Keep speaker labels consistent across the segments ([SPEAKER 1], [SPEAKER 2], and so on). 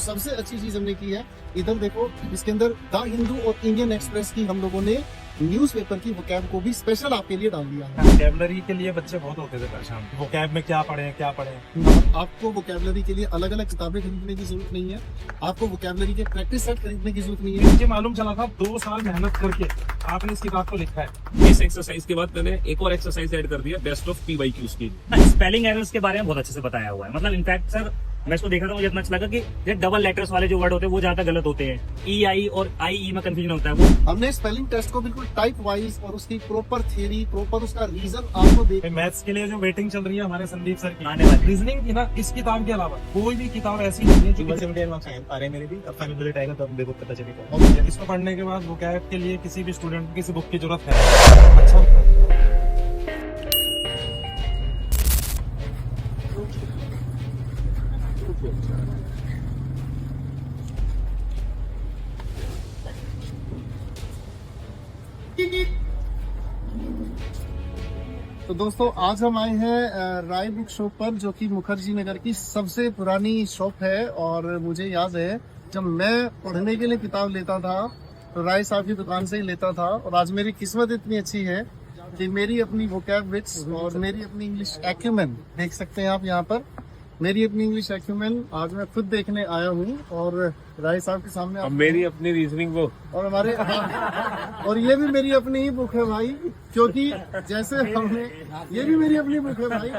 [SPEAKER 1] सबसे अच्छी चीज हमने की है, इधर देखो, इसके अंदर द हिंदू और इंडियन एक्सप्रेस की हम लोगों ने न्यूज़पेपर की वोकैब को भी स्पेशल आपके लिए डाल दिया है।
[SPEAKER 2] वोकैबुलरी के लिए बच्चे बहुत होते थे परेशान, वोकैब में क्या पढ़े क्या पढ़े।
[SPEAKER 1] आपको वोकैबुलरी के लिए अलग अलग किताबें खरीदने की जरूरत नहीं है, आपको वोकैबुलरी के प्रैक्टिस सेट खरीदने की जरूरत नहीं है।
[SPEAKER 2] मुझे मालूम चला था 2 साल मेहनत करके आपने इस किताब को लिखा है।
[SPEAKER 3] इस एक्सरसाइज के बाद मैंने एक और एक्सरसाइज ऐड कर दिया, बेस्ट ऑफ PYQs की।
[SPEAKER 4] स्पेलिंग एरर्स के बारे में बहुत अच्छे से बताया हुआ है। मतलब इनफैक्ट सर मैं इसको देखा था, मुझे इतना अच्छा लगा कि ये डबल लेटर्स वाले जो वर्ड होते हैं वो ज्यादा गलत होते हैं। EI और IE में कंफ्यूजन होता है वो।
[SPEAKER 1] हमने स्पेलिंग टेस्ट को बिल्कुल टाइप वाइज और उसकी प्रॉपर थियरी, प्रॉपर उसका रीजन आपको देख।
[SPEAKER 2] मैथ्स के लिए जो वेटिंग चल रही है हमारे संदीप सर की
[SPEAKER 4] आने वाली
[SPEAKER 2] रीजनिंग की ना, इस किताब के अलावा कोई भी किताब ऐसी नहीं है जो इसको पढ़ने के बाद वोकैब के लिए किसी भी स्टूडेंट को किसी बुक की जरूरत है। अच्छा
[SPEAKER 1] तो दोस्तों आज हम आए हैं राय बुक शॉप पर, जो कि मुखर्जी नगर की सबसे पुरानी शॉप है। और मुझे याद है जब मैं पढ़ने के लिए किताब लेता था तो राय साहब की दुकान से ही लेता था। और आज मेरी किस्मत इतनी अच्छी है कि मेरी अपनी वोकैब विट्स और मेरी अपनी इंग्लिश एक्यूमेन देख सकते हैं आप यहाँ पर। मेरी अपनी इंग्लिश एक्यूमेन आज मैं खुद देखने आया हूँ और राय साहब के सामने
[SPEAKER 3] अब मेरी अपनी रीजनिंग बुक
[SPEAKER 1] और हमारे और ये भी मेरी अपनी ही बुक है भाई, क्योंकि जैसे हमने, ये भी मेरी अपनी बुक है भाई।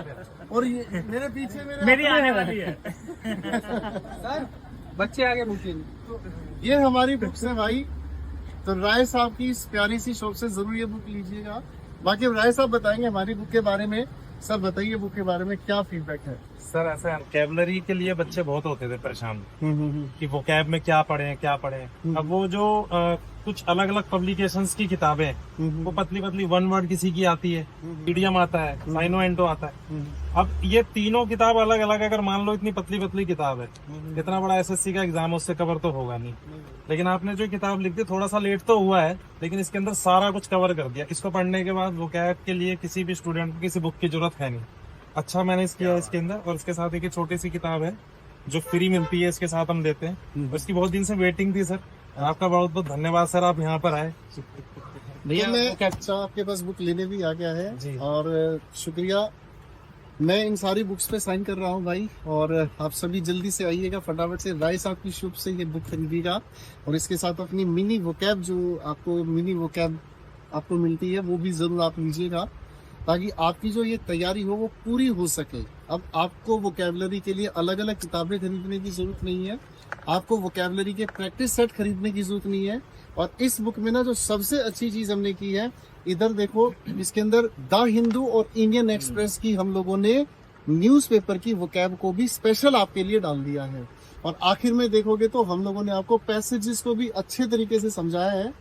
[SPEAKER 1] और ये मेरे पीछे
[SPEAKER 4] मेरी आने वाली है।
[SPEAKER 1] सर बच्चे आगे बुकिंग, ये हमारी बुक्स है भाई। तो राय साहब की इस प्यारी सी शॉप से जरूर ये बुक लीजिएगा। बाकी राय साहब बताएंगे हमारी बुक के बारे में। सर बताइए बुक के बारे में क्या फीडबैक है।
[SPEAKER 2] सर ऐसा वोकैबुलरी के लिए बच्चे बहुत होते थे परेशान कि वोकैब में क्या पढ़े क्या पढ़े। अब वो जो कुछ अलग अलग पब्लिकेशंस की किताबें हैं, वो पतली पतली वन वर्ड किसी की आती है, मीडियम आता है, साइनो एंटो आता है। अब ये तीनों किताब अलग अलग, अगर मान लो इतनी पतली पतली किताब है, इतना बड़ा SSC का एग्जाम उससे कवर तो होगा नहीं। लेकिन आपने जो किताब लिख दी, थोड़ा सा लेट तो हुआ है लेकिन इसके अंदर सारा कुछ कवर कर दिया। इसको पढ़ने के बाद वोकैब के लिए किसी भी स्टूडेंट को किसी बुक की जरूरत है नहीं। अच्छा मैनेज किया है इसके अंदर। और इसके साथ एक छोटी सी किताब है जो फ्री मिलती है, इसके साथ हम देते हैं। उसकी बहुत दिन से वेटिंग थी सर, आपका बहुत बहुत धन्यवाद सर, आप यहाँ पर आए।
[SPEAKER 1] भैया मैं अच्छा आपके पास बुक लेने भी आ गया है
[SPEAKER 2] जी।
[SPEAKER 1] और शुक्रिया। मैं इन सारी बुक्स पे साइन कर रहा हूँ भाई। और आप सभी जल्दी से आइएगा, फटाफट से राय साहब की शॉप से ये बुक खरीदिएगा। और इसके साथ अपनी मिनी वोकैब, जो आपको मिनी वोकैब आपको मिलती है, वो भी जरूर आप लीजिएगा, ताकि आपकी जो ये तैयारी हो वो पूरी हो सके। अब आपको वोकैबुलरी के लिए अलग अलग किताबें खरीदने की जरूरत नहीं है, आपको वोकैबुलरी के प्रैक्टिस सेट खरीदने की जरूरत नहीं है। और इस बुक में ना जो सबसे अच्छी चीज हमने की है, इधर देखो, इसके अंदर द हिंदू और इंडियन एक्सप्रेस की हम लोगों ने न्यूज़पेपर की वोकैब को भी स्पेशल आपके लिए डाल दिया है। और आखिर में देखोगे तो हम लोगों ने आपको पैसेजेस को भी अच्छे तरीके से समझाया है।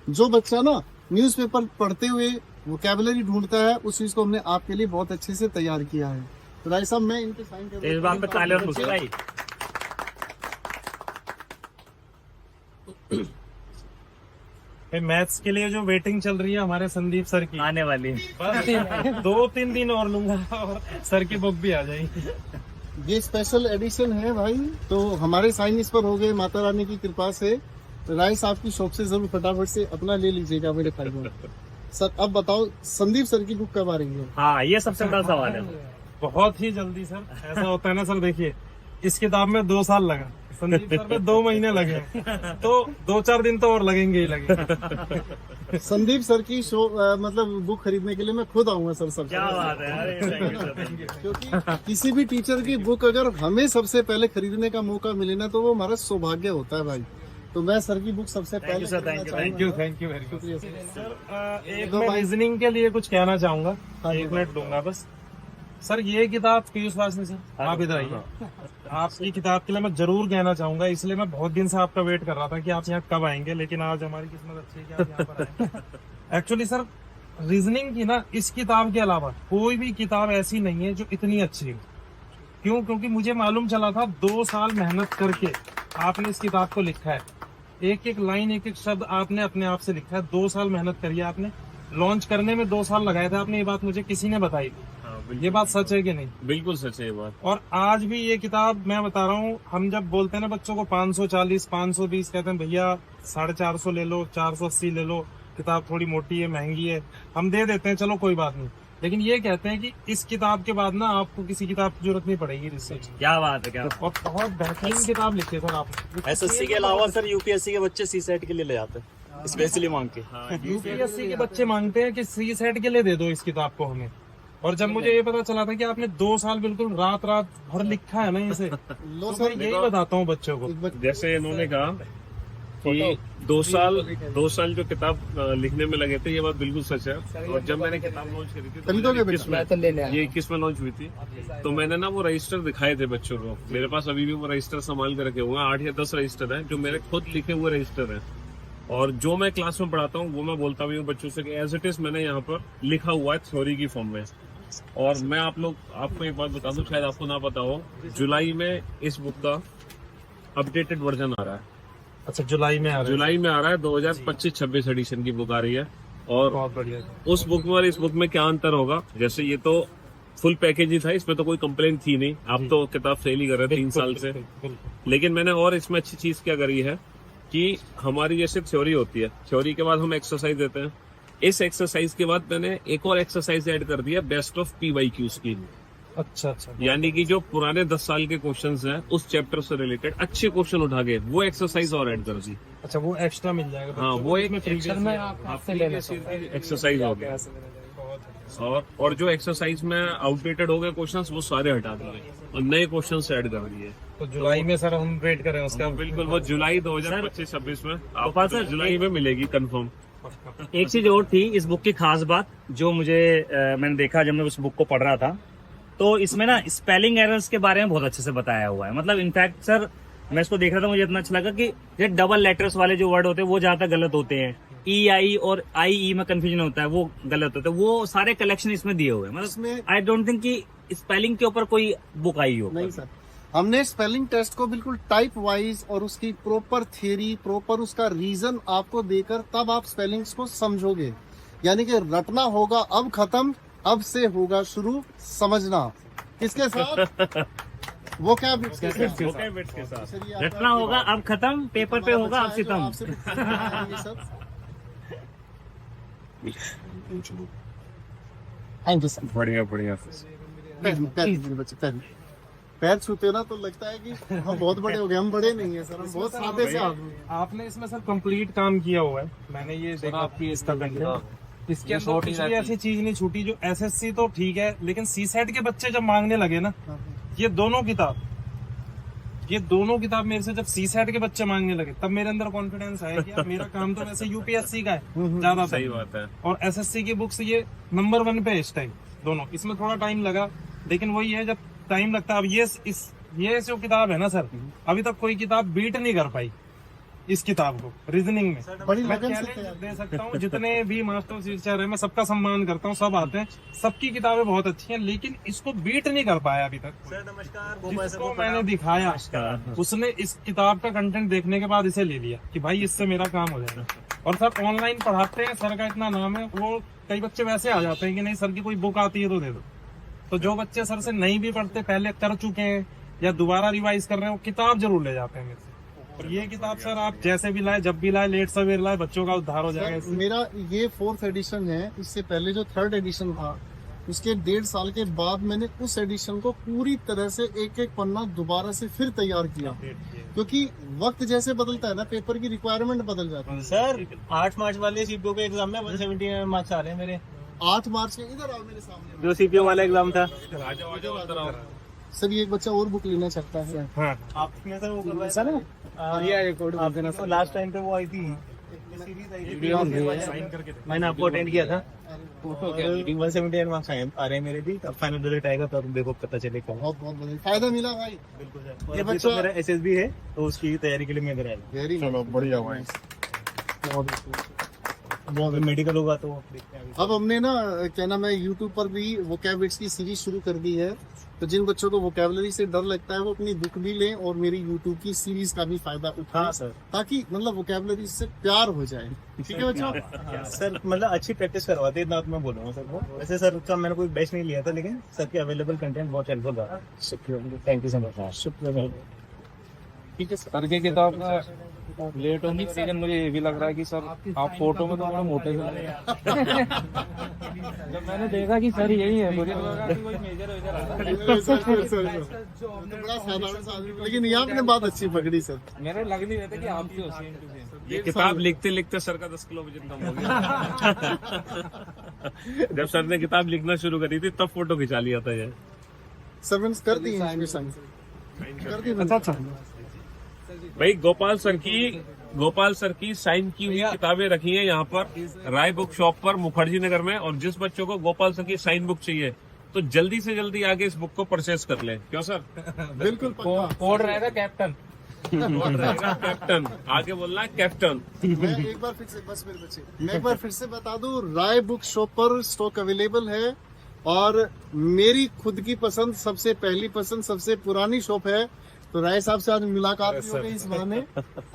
[SPEAKER 1] जो बच्चा ना न्यूज़पेपर पढ़ते हुए वोकैबुलरी ढूंढता है, उस चीज को हमने आपके लिए बहुत अच्छे से तैयार किया है। तो राय साहब मैं इनके साइन कर
[SPEAKER 4] इस बात पे ताली और खुशी भाई।
[SPEAKER 2] मैथ्स के लिए जो वेटिंग चल रही है हमारे संदीप सर की
[SPEAKER 4] आने वाली है।
[SPEAKER 2] बस 2-3 दिन और लूंगा और सर की बुक भी आ जाएगी।
[SPEAKER 1] ये स्पेशल एडिशन है भाई, तो हमारे साइन इस पर हो गए माता रानी की कृपा से। तो राय साहब की शॉप से जरूर फटाफट से अपना ले लीजिएगा मेरे भाई को। सर अब बताओ संदीप सर की बुक कब आ रही है।
[SPEAKER 4] हाँ ये सबसे बड़ा सवाल है।
[SPEAKER 2] बहुत ही जल्दी सर, ऐसा होता है ना सर, देखिए इस किताब में 2 साल लगा, संदीप सर में 2 महीने लगे, तो 2-4 दिन तो और लगेंगे ही लगेंगे।
[SPEAKER 1] संदीप सर की शो मतलब बुक खरीदने के लिए मैं खुद आऊंगा सर। सब
[SPEAKER 4] क्या बात है, अरे thank you sir, thank you।
[SPEAKER 1] क्योंकि किसी भी टीचर की बुक अगर हमें सबसे पहले खरीदने का मौका मिले ना, तो वो हमारा सौभाग्य होता है भाई। तो मैं सर की बुक सबसे पहले
[SPEAKER 4] sir,
[SPEAKER 1] खरीदना
[SPEAKER 4] thank
[SPEAKER 1] चाहूंगा।
[SPEAKER 2] थैंक यू वेरी मच
[SPEAKER 1] शुक्रिया सर।
[SPEAKER 2] एक मैं रीजनिंग के लिए कुछ कहना चाहूंगा, 1 मिनट दूंगा बस। सर ये किताब पीयूष वासनी सर, आप इधर आइए। आपकी किताब के लिए मैं जरूर कहना चाहूंगा, इसलिए मैं बहुत दिन से आपका वेट कर रहा था कि आप यहाँ कब आएंगे, लेकिन आज हमारी किस्मत अच्छी है कि आप यहाँ पर आए। एक्चुअली सर रीजनिंग की ना, इस किताब के अलावा कोई भी किताब ऐसी नहीं है जो इतनी अच्छी है। क्यों? क्योंकि मुझे मालूम चला था 2 साल मेहनत करके आपने इस किताब को लिखा है। एक एक लाइन, एक एक शब्द आपने अपने आप से लिखा है। 2 साल मेहनत करी है आपने, लॉन्च करने में 2 साल लगाए थे आपने, ये बात मुझे किसी ने बताई थी। ये बात सच है कि नहीं?
[SPEAKER 3] बिल्कुल सच है ये बात।
[SPEAKER 2] और आज भी ये किताब मैं बता रहा हूँ, हम जब बोलते हैं ना बच्चों को 540 520 कहते हैं भैया 450 ले लो, 480 ले लो, किताब थोड़ी मोटी है, महंगी है, हम दे देते हैं, चलो कोई बात नहीं। लेकिन ये कहते हैं कि इस किताब के बाद ना आपको किसी किताब की जरूरत नहीं पड़ेगी रिसर्च।
[SPEAKER 4] क्या बात है, क्या
[SPEAKER 2] और बहुत बेहतरीन किताब लिखी है सर आपने।
[SPEAKER 5] एसएससी के अलावा सर यूपीएससी के बच्चे सी सेट के लिए ले आते हैं स्पेशली मांग के।
[SPEAKER 2] यूपीएससी के बच्चे मांगते हैं कि सी सेट के लिए दे दो इस किताब को हमें। और जब मुझे ये पता चला था कि आपने 2 साल बिल्कुल रात रात भर लिखा है ना इसे,
[SPEAKER 1] लो
[SPEAKER 2] तो
[SPEAKER 1] सर,
[SPEAKER 2] मैं यही बताता हूँ बच्चों को।
[SPEAKER 3] जैसे इन्होंने कहा कि 2 साल जो किताब लिखने में लगे थे, ये बात बिल्कुल सच है। और जब मैंने किताब लॉन्च करी थी तो ये 21 में लॉन्च हुई थी, तो मैंने ना वो रजिस्टर दिखाए थे बच्चों को। मेरे पास अभी भी वो रजिस्टर संभाल के रखे हुए हैं, 8 या 10 रजिस्टर हैं जो मेरे खुद लिखे हुए रजिस्टर हैं। और जो मैं क्लास में पढ़ाता हूँ वो मैं बोलता भी हूँ बच्चों से कि एज इट इज मैंने यहाँ पर लिखा हुआ है थ्योरी की फॉर्म में। और मैं आपको एक बात बता दूं, शायद आपको ना पता हो, जुलाई में इस बुक का अपडेटेड वर्जन आ रहा है।
[SPEAKER 2] अच्छा, जुलाई में आ रहा है 2025-26 एडिशन की बुक आ रही है। और बहुत बढ़िया।
[SPEAKER 3] उस बुक में और इस बुक में क्या अंतर होगा, जैसे ये तो फुल पैकेज ही था, इसमें तो कोई कंप्लेंट थी नहीं, आप तो किताब सेल ही कर रहे थे 3 साल से। लेकिन मैंने और इसमें अच्छी चीज क्या करी है कि हमारी जैसे थ्योरी होती है, थ्योरी के बाद हम एक्सरसाइज देते हैं, इस एक्सरसाइज के बाद मैंने एक और एक्सरसाइज ऐड कर दिया, बेस्ट ऑफ PYQs की।
[SPEAKER 2] अच्छा,
[SPEAKER 3] यानी कि जो पुराने 10 साल के क्वेश्चंस हैं उस चैप्टर से रिलेटेड अच्छे क्वेश्चन उठा के वो एक्सरसाइज और ऐड कर दी।
[SPEAKER 2] अच्छा, वो एक्स्ट्रा मिल जाएगा।
[SPEAKER 3] हाँ, वो एक
[SPEAKER 2] एक्सरसाइज
[SPEAKER 3] एक्सरसाइज हो गया। और जो एक्सरसाइज में आउटडेटेड हो गए क्वेश्चंस वो सारे हटा दिए और नए क्वेश्चंस ऐड कर दिए।
[SPEAKER 2] तो जुलाई में सर हम वेट करें उसका।
[SPEAKER 3] बिल्कुल, वो जुलाई 2025-26 में
[SPEAKER 4] गोपाल सर,
[SPEAKER 3] जुलाई में मिलेगी कंफर्म।
[SPEAKER 4] एक चीज और थी इस बुक की खास बात जो मुझे मैंने देखा जब मैं उस बुक को पढ़ रहा था, तो इसमें ना स्पेलिंग एरर्स के बारे में बहुत अच्छे से बताया हुआ है। मतलब इनफैक्ट सर मैं इसको देख रहा था, मुझे इतना अच्छा लगा कि ये डबल लेटर्स वाले जो वर्ड होते हैं वो ज्यादा गलत होते हैं, EI और IE में कंफ्यूजन होता है, वो गलत होता है। वो सारे कलेक्शन इसमें दिए हुए हैं। मतलब आई डोंट थिंक कि स्पेलिंग के ऊपर कोई बुक आई हो।
[SPEAKER 1] नहीं सर, हमने स्पेलिंग टेस्ट को बिल्कुल टाइप वाइज और उसकी प्रॉपर थियरी, प्रॉपर उसका रीजन आपको देकर तब आप स्पेलिंग्स को समझोगे। यानी कि रटना होगा अब खत्म, अब से होगा शुरू समझना। किसके साथ? वो क्या बिट्स के साथ? सर, ये
[SPEAKER 4] रटना होगा अब खत्म, पेपर पे होगा अब सितम।
[SPEAKER 1] आपसे ये सब थैंक यू सर।
[SPEAKER 3] बढ़िया।
[SPEAKER 1] पैर छूते ना तो लगता है कि हम बहुत बड़े हो गए। हम बड़े नहीं है सर, हम बहुत सादे से आदमी।
[SPEAKER 2] आपने इसमें सर कंप्लीट काम किया हुआ है, मैंने ये देखा आपकी इसका कंटेंट। इसके अंदर कुछ भी ऐसी चीज नहीं छूटी जो SSC तो ठीक है, लेकिन CSET के बच्चे जब मांगने लगे ना, ये दोनों किताब मेरे से जब CSET के बच्चे मांगने लगे तब मेरे अंदर कॉन्फिडेंस आया कि यार मेरा काम तो वैसे UPSC का है ज्यादा।
[SPEAKER 3] सही बात है।
[SPEAKER 2] और SSC की बुक्स ये नंबर 1 पे है इस टाइम दोनों। इसमें थोड़ा टाइम लगा, लेकिन वही है जब टाइम लगता है। अब ये जो किताब है ना सर, अभी तक कोई किताब बीट नहीं कर पाई इस किताब को रीजनिंग में।
[SPEAKER 1] बड़ी
[SPEAKER 2] मैं
[SPEAKER 1] लगन से
[SPEAKER 2] चैलेंज दे सकता हूँ, जितने भी मास्टर टीचर है मैं सबका सम्मान करता हूँ, सब आते हैं, सबकी किताबें बहुत अच्छी हैं, लेकिन इसको बीट नहीं कर पाया अभी तक।
[SPEAKER 5] सर नमस्कार।
[SPEAKER 2] जिसको मैंने दिखाया उसने इस किताब का कंटेंट देखने के बाद इसे ले लिया कि भाई इससे मेरा काम हो जाएगा। और सर ऑनलाइन पढ़ाते हैं, सर का इतना नाम है, वो कई बच्चे वैसे आ जाते हैं कि नहीं सर की कोई बुक आती है तो दे दो। तो जो बच्चे सर से नहीं भी पढ़ते, पहले कर चुके हैं या दोबारा रिवाइज कर रहे हैं, वो किताब जरूर ले जाते हैं मेरे से। और ये किताब सर आप जैसे भी लाए, जब भी लाए, लेट सवेर लाए, बच्चों का उद्धार हो जाएगा इससे।
[SPEAKER 1] मेरा ये 4th एडिशन है। इससे पहले जो 3rd एडिशन था उसके 1.5 साल के बाद मैंने उस एडिशन को पूरी तरह से एक पन्ना दोबारा से फिर तैयार किया, क्योंकि वक्त जैसे बदलता है ना, पेपर की रिक्वायरमेंट बदल जाती है।
[SPEAKER 5] सर 8 मार्च वाले सीपीओ के एग्जाम में 170 मार्क्स आ रहे हैं मेरे।
[SPEAKER 1] 8 मार्च के इधर आओ मेरे सामने।
[SPEAKER 5] जो सीपीओ वाला एग्जाम था
[SPEAKER 1] सर, ये एक बच्चा और बुक लेना चाहता है।
[SPEAKER 2] हाँ,
[SPEAKER 5] आपने सर वो करवाया
[SPEAKER 1] सर
[SPEAKER 5] आपने लास्ट टाइम पे वो आई थी सीरीज आई थी, मैंने आपको अटेंड किया था। 178 मार्क्स आ रहे हैं मेरे भी। अब फाइनल रिजल्ट आएगा तो देखो पता चलेगा।
[SPEAKER 1] बहुत बढ़िया फायदा मिला भाई।
[SPEAKER 5] बिल्कुल सर।
[SPEAKER 1] ये
[SPEAKER 5] ये
[SPEAKER 1] बच्चा-
[SPEAKER 5] बच्चा मेरा SSB है तो उसकी तैयारी के लिए मैं इधर आया।
[SPEAKER 1] वेरी
[SPEAKER 3] चलो बढ़िया भाई।
[SPEAKER 1] बहुत बहुत
[SPEAKER 5] मेडिकल होगा तो देखते हैं।
[SPEAKER 1] अब हमने ना क्या नाम है यूट्यूब पर भी वोकैबुलरीज की सीरीज शुरू कर दी है, तो जिन बच्चों को वोकैबुलरी से डर लगता है वो अपनी बुक भी लें और मेरी यूट्यूब की सीरीज का भी फायदा उठाएं,
[SPEAKER 5] हाँ सर।
[SPEAKER 1] ताकि मतलब वोकैबुलरी से प्यार हो जाए। ठीक है बच्चों?
[SPEAKER 5] सर मतलब अच्छी प्रैक्टिस करवाते इतना तो मैं बोलूँगा सर को। वैसे सर का मैंने कोई बेस्ट नहीं लिया था, लेकिन सर के अवेलेबल कंटेंट बहुत हेल्पफुल था। शुक्रिया, थैंक यू सो मच। शुक्रिया।
[SPEAKER 1] ठीक है सर।
[SPEAKER 6] सर की किताब लेट होने की लेकिन मुझे ये भी लग रहा है कि सर आप फोटो में तो बड़ा मोटे से लग रहे हैं। जब मैंने देखा कि सर यही है, मुझे लगा कि कोई मेजर वेजर आ रहा है।
[SPEAKER 1] तो बड़ा साधारण सा आदमी, लेकिन ये आपने बात अच्छी पकड़ी सर।
[SPEAKER 6] मेरे लग नहीं रहे थे कि आप भी हो सेम टू सेम।
[SPEAKER 3] ये किताब लिखते लिखते सर का 10 किलो वजन कम हो गया। जब सर ने किताब लिखना शुरू करी थी तब फोटो खिंचा लिया था ये।
[SPEAKER 1] सर्वेंट्स कर दी इंस्पिरेशन कर दी। अच्छा
[SPEAKER 3] भाई गोपाल सर की साइन की हुई किताबें रखी हैं यहाँ पर राय बुक शॉप पर मुखर्जी नगर में, और जिस बच्चों को गोपाल सर की साइन बुक चाहिए तो जल्दी से जल्दी आगे इस बुक को परचेस कर लें। क्यों सर?
[SPEAKER 1] बिल्कुल पक्का।
[SPEAKER 6] कोड रहेगा कैप्टन।
[SPEAKER 3] कैप्टन आगे बोलना है कैप्टन।
[SPEAKER 1] मैं एक बार फिर से बस मेरे बच्चे मैं एक बार फिर से बता दूं, राय बुक शॉप पर स्टॉक अवेलेबल है, और मेरी खुद की पसंद, सबसे पहली पसंद, सबसे पुरानी शॉप है। तो राय साहब से आज मुलाकात भी हो गई इस बहाने,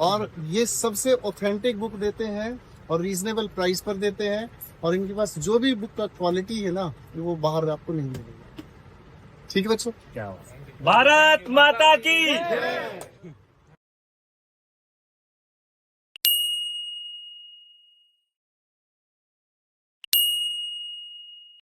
[SPEAKER 1] और ये सबसे ऑथेंटिक बुक देते हैं और रीजनेबल प्राइस पर देते हैं, और इनके पास जो भी बुक का क्वालिटी है ना वो बाहर आपको नहीं मिलेगा। ठीक है बच्चों?
[SPEAKER 4] क्या भारत माता की